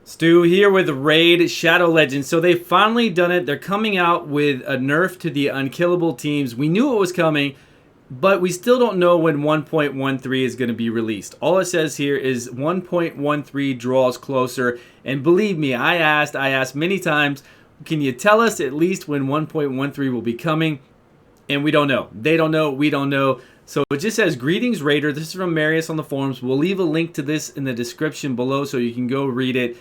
Stu here with Raid Shadow Legends. So they've finally done it. They're coming out with a nerf to the unkillable teams. We knew it was coming, but we still don't know when 1.13 is going to be released. All it says here is 1.13 draws closer. And believe me, I asked many times, can you tell us at least when 1.13 will be coming? And we don't know. They don't know. We don't know. So it just says, greetings, Raider. This is from Marius on the forums. We'll leave a link to this in the description below so you can go read it.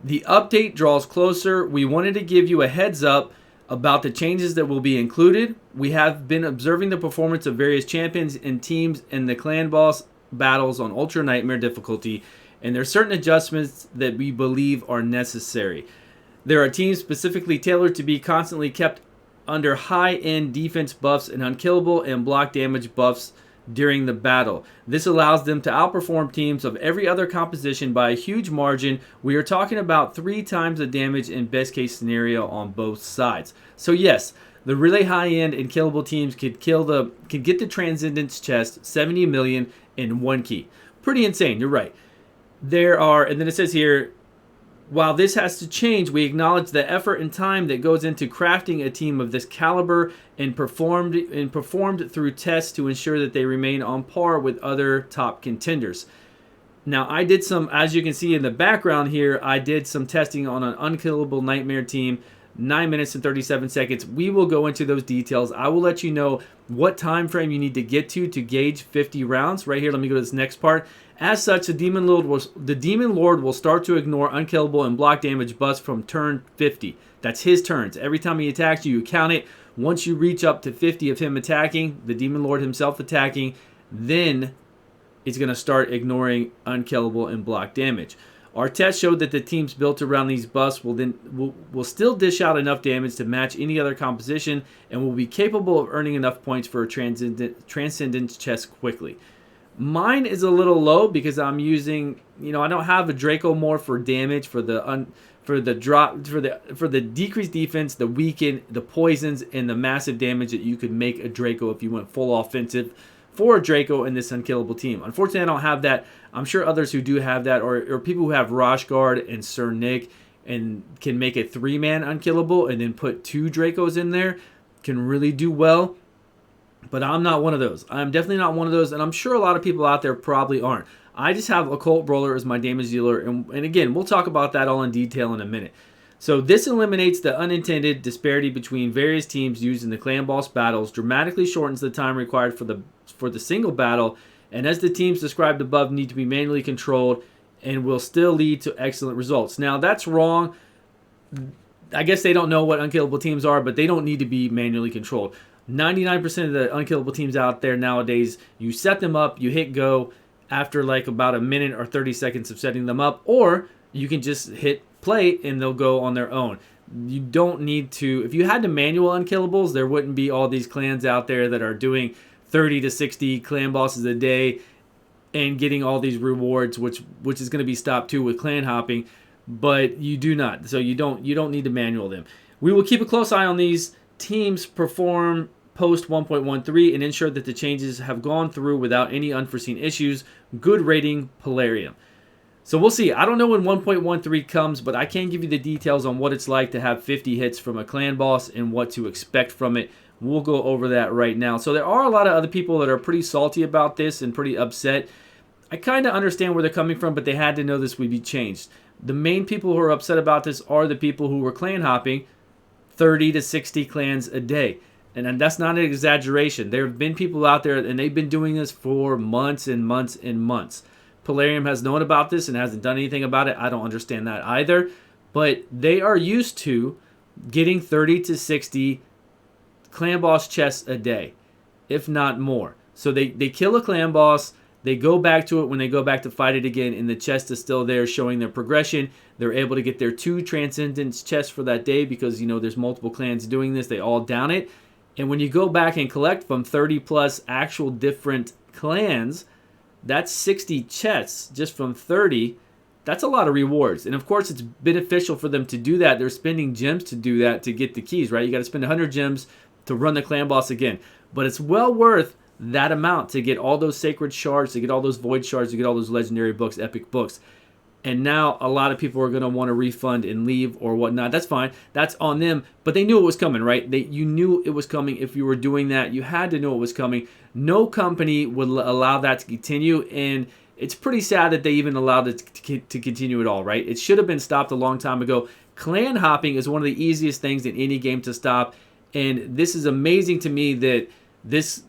The update draws closer. We wanted to give you a heads up about the changes that will be included. We have been observing the performance of various champions and teams in the clan boss battles on Ultra Nightmare difficulty, and there are certain adjustments that we believe are necessary. There are teams specifically tailored to be constantly kept under high-end defense buffs and unkillable and block damage buffs during the battle. This allows them to outperform teams of every other composition by a huge margin. We are talking about 3 times the damage in best case scenario on both sides. So yes, the really high-end and killable teams could get the Transcendence chest 70 million in 1 key. Pretty insane, you're right. And then it says here, while this has to change, we acknowledge the effort and time that goes into crafting a team of this caliber and performed through tests to ensure that they remain on par with other top contenders. Now, I did some, as you can see in the background here, I did some testing on an Unkillable Nightmare team, 9 minutes and 37 seconds. We will go into those details. I will let you know what time frame you need to get to gauge 50 rounds. Right here, let me go to this next part. As such, the Demon Lord will start to ignore unkillable and block damage buffs from turn 50. That's his turns. Every time he attacks you, you count it. Once you reach up to 50 of him attacking, the Demon Lord himself attacking, then it's going to start ignoring unkillable and block damage. Our test showed that the teams built around these buffs will still dish out enough damage to match any other composition and will be capable of earning enough points for a Transcendence chest quickly. Mine is a little low because I'm using, I don't have a Draco more for damage, for the decreased defense, the weaken, the poisons, and the massive damage that you could make a Draco if you went full offensive for a Draco in this unkillable team. Unfortunately, I don't have that. I'm sure others who do have that, or people who have Rosh Guard and Sir Nick and can make a 3-man unkillable and then put 2 Dracos in there, can really do well. But I'm not one of those. I'm definitely not one of those, and I'm sure a lot of people out there probably aren't. I just have Occult Brawler as my damage dealer, and again, we'll talk about that all in detail in a minute. So this eliminates the unintended disparity between various teams used in the clan boss battles, dramatically shortens the time required for the single battle, and as the teams described above need to be manually controlled and will still lead to excellent results. Now, that's wrong. I guess they don't know what unkillable teams are, but they don't need to be manually controlled. 99% of the unkillable teams out there nowadays, you set them up, you hit go after like about a minute or 30 seconds of setting them up, or you can just hit play and they'll go on their own. You don't need to, if you had to manual unkillables, there wouldn't be all these clans out there that are doing 30 to 60 clan bosses a day and getting all these rewards, which is going to be stopped too with clan hopping, but you do not. So you don't need to manual them. We will keep a close eye on these teams perform post 1.13 and ensure that the changes have gone through without any unforeseen issues. Good rating, Polarium. So we'll see. I don't know when 1.13 comes, but I can give you the details on what it's like to have 50 hits from a clan boss and what to expect from it. We'll go over that right now. So there are a lot of other people that are pretty salty about this and pretty upset. I kind of understand where they're coming from, but they had to know this would be changed. The main people who are upset about this are the people who were clan hopping 30 to 60 clans a day. And that's not an exaggeration. There have been people out there, and they've been doing this for months and months and months. Polarium has known about this and hasn't done anything about it. I don't understand that either. But they are used to getting 30 to 60 clan boss chests a day, if not more. So they kill a clan boss. They go back to it when they go back to fight it again, and the chest is still there showing their progression. They're able to get their 2 Transcendence chests for that day because, there's multiple clans doing this. They all down it. And when you go back and collect from 30 plus actual different clans, that's 60 chests just from 30. That's a lot of rewards. And of course, it's beneficial for them to do that. They're spending gems to do that to get the keys, right? You got to spend 100 gems to run the clan boss again. But it's well worth that amount to get all those sacred shards, to get all those void shards, to get all those legendary books, epic books. And now a lot of people are going to want to refund and leave or whatnot. That's fine. That's on them. But they knew it was coming, right? You knew it was coming. If you were doing that, you had to know it was coming. No company would allow that to continue. And it's pretty sad that they even allowed it to continue at all, right? It should have been stopped a long time ago. Clan hopping is one of the easiest things in any game to stop. And this is amazing to me that this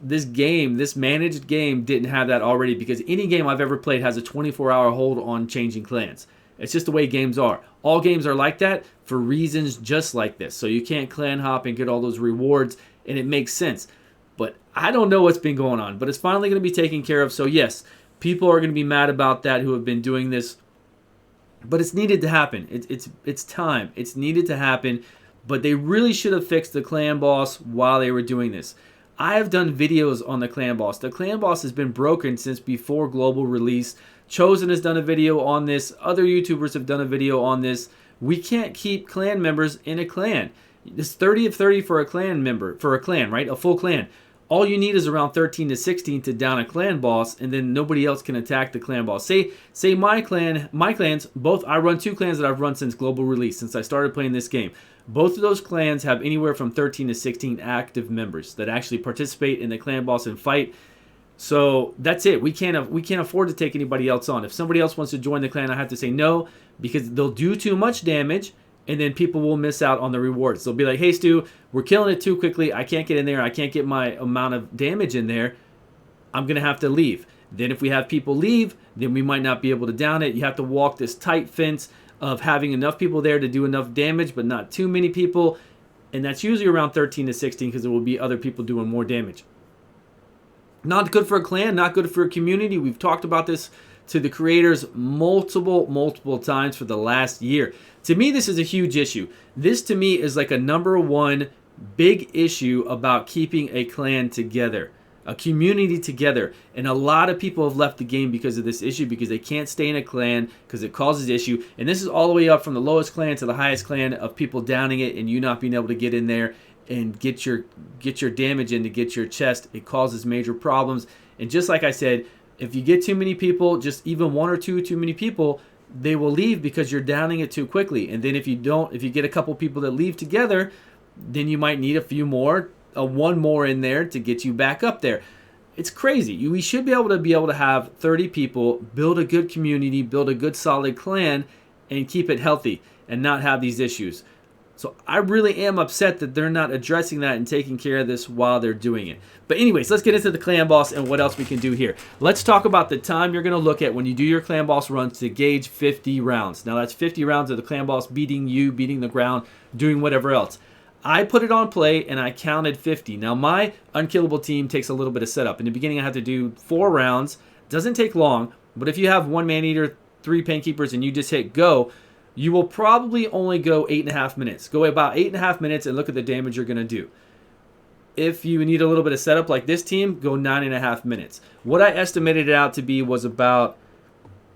managed game didn't have that already, because any game I've ever played has a 24-hour hold on changing clans. It's just the way games are. All games are like that for reasons just like this. So you can't clan hop and get all those rewards, and it makes sense. But I don't know what's been going on, but it's finally going to be taken care of. So yes, people are going to be mad about that who have been doing this, but it's needed to happen. It's time. It's needed to happen, but they really should have fixed the clan boss while they were doing this. I have done videos on the clan boss. The clan boss has been broken since before global release. Chosen has done a video on this. Other YouTubers have done a video on this. We can't keep clan members in a clan. It's 30 of 30 for a clan member, for a clan, right? A full clan. All you need is around 13 to 16 to down a clan boss, and then nobody else can attack the clan boss. Say my clans, both, I run 2 clans that I've run since global release, since I started playing this game. Both of those clans have anywhere from 13 to 16 active members that actually participate in the clan boss and fight. So that's it. We can't afford to take anybody else on. If somebody else wants to join the clan, I have to say no, because they'll do too much damage, and then people will miss out on the rewards. They'll be like, hey Stu, we're killing it too quickly. I can't get in there. I can't get my amount of damage in there. I'm going to have to leave. Then if we have people leave, then we might not be able to down it. You have to walk this tight fence of having enough people there to do enough damage, but not too many people. And that's usually around 13 to 16, because there will be other people doing more damage. Not good for a clan, not good for a community. We've talked about this to the creators multiple times for the last year. To me, this is a huge issue. This to me is like a #1 big issue about keeping a clan together, a community together. And a lot of people have left the game because of this issue, because they can't stay in a clan because it causes issue. And this is all the way up from the lowest clan to the highest clan of people downing it and you not being able to get in there and get your damage in to get your chest. It causes major problems. And just like I said, if you get too many people, just even 1 or 2 too many people, they will leave because you're downing it too quickly. And then if you get a couple people that leave together, then you might need a few more, one more in there to get you back up there. It's crazy. We should be able to have 30 people, build a good community, build a good solid clan, and keep it healthy and not have these issues. So I really am upset that they're not addressing that and taking care of this while they're doing it. But anyways, let's get into the clan boss and what else we can do here. Let's talk about the time you're going to look at when you do your clan boss runs to gauge 50 rounds. Now that's 50 rounds of the clan boss beating you, beating the ground, doing whatever else. I put it on play and I counted 50. Now my unkillable team takes a little bit of setup. In the beginning I have to do 4 rounds. Doesn't take long, but if you have 1 man-eater, 3 painkeepers, and you just hit go, you will probably only go 8.5 minutes. Go about 8.5 minutes and look at the damage you're going to do. If you need a little bit of setup like this team, go 9.5 minutes. What I estimated it out to be was about,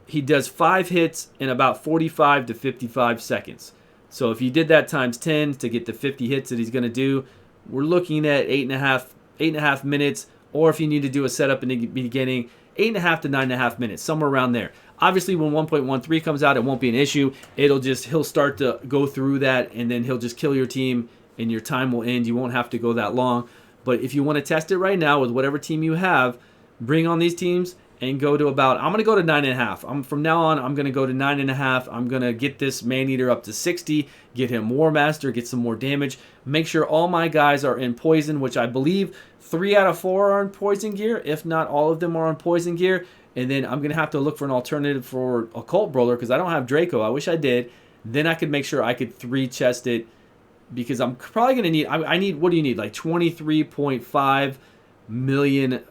he does 5 hits in about 45 to 55 seconds. So if you did that times 10 to get the 50 hits that he's going to do, we're looking at 8.5 minutes. Or if you need to do a setup in the beginning, 8.5 to 9.5 minutes, somewhere around there. Obviously, when 1.13 comes out, it won't be an issue. He'll start to go through that, and then he'll just kill your team, and your time will end. You won't have to go that long. But if you want to test it right now with whatever team you have, bring on these teams and go to about, I'm going to go to 9.5. From now on, I'm going to go to 9.5. I'm going to get this man-eater up to 60, get him War Master, get some more damage. Make sure all my guys are in poison, which I believe 3 out of 4 are in poison gear. If not, all of them are on poison gear. And then I'm going to have to look for an alternative for Occult Brawler because I don't have Draco. I wish I did. Then I could make sure I could 3-chest it because I'm probably going to need, I need, what do you need? Like 23.5 million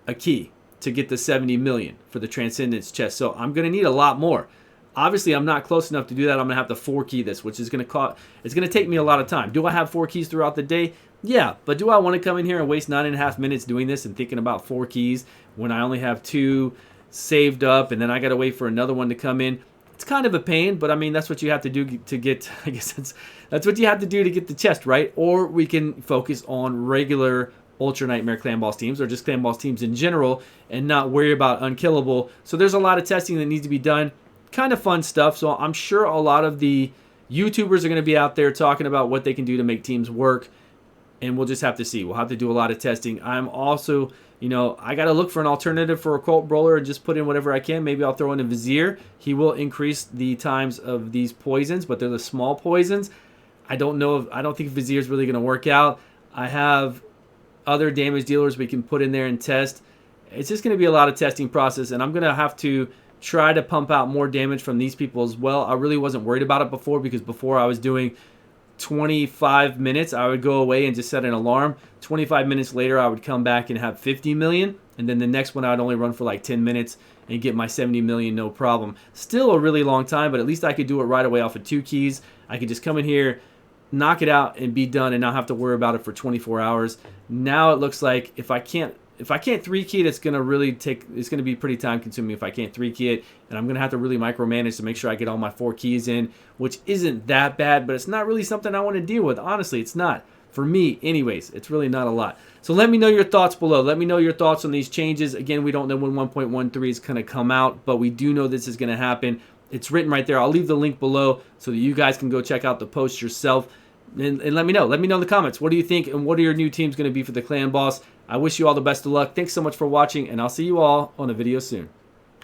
a key to get the 70 million for the Transcendence chest. So I'm going to need a lot more. Obviously, I'm not close enough to do that. I'm going to have to 4-key this, which is going to cost, it's going to take me a lot of time. Do I have 4 keys throughout the day? Yeah, but do I want to come in here and waste 9.5 minutes doing this and thinking about 4 keys when I only have 2 saved up and then I got to wait for another one to come in? It's kind of a pain, but I mean, that's what you have to do to get, I guess that's what you have to do to get the chest, right? Or we can focus on regular Ultra Nightmare Clan Boss teams or just Clan Boss teams in general and not worry about Unkillable. So there's a lot of testing that needs to be done. Kind of fun stuff. So I'm sure a lot of the YouTubers are going to be out there talking about what they can do to make teams work. And we'll just have to see. We'll have to do a lot of testing. I'm also, I got to look for an alternative for Occult Brawler and just put in whatever I can. Maybe I'll throw in a Vizier. He will increase the times of these poisons, but they're the small poisons. I don't think Vizier is really going to work out. I have other damage dealers we can put in there and test. It's just going to be a lot of testing process, and I'm going to have to try to pump out more damage from these people as well. I really wasn't worried about it before because before I was doing 25 minutes, I would go away and just set an alarm. 25 minutes later, I would come back and have 50 million. And then the next one, I'd only run for like 10 minutes and get my 70 million, no problem. Still a really long time, but at least I could do it right away off of 2 keys. I could just come in here, knock it out, and be done and not have to worry about it for 24 hours. Now it looks like if I can't 3-key it, it's going to be pretty time consuming if I can't 3-key it, and I'm going to have to really micromanage to make sure I get all my 4 keys in, which isn't that bad, but it's not really something I want to deal with. Honestly, it's not. For me, anyways, it's really not a lot. So let me know your thoughts below. Let me know your thoughts on these changes. Again, we don't know when 1.13 is going to come out, but we do know this is going to happen. It's written right there. I'll leave the link below so that you guys can go check out the post yourself. And let me know. Let me know in the comments. What do you think, and what are your new teams going to be for the Clan Boss? I wish you all the best of luck. Thanks so much for watching, and I'll see you all on a video soon.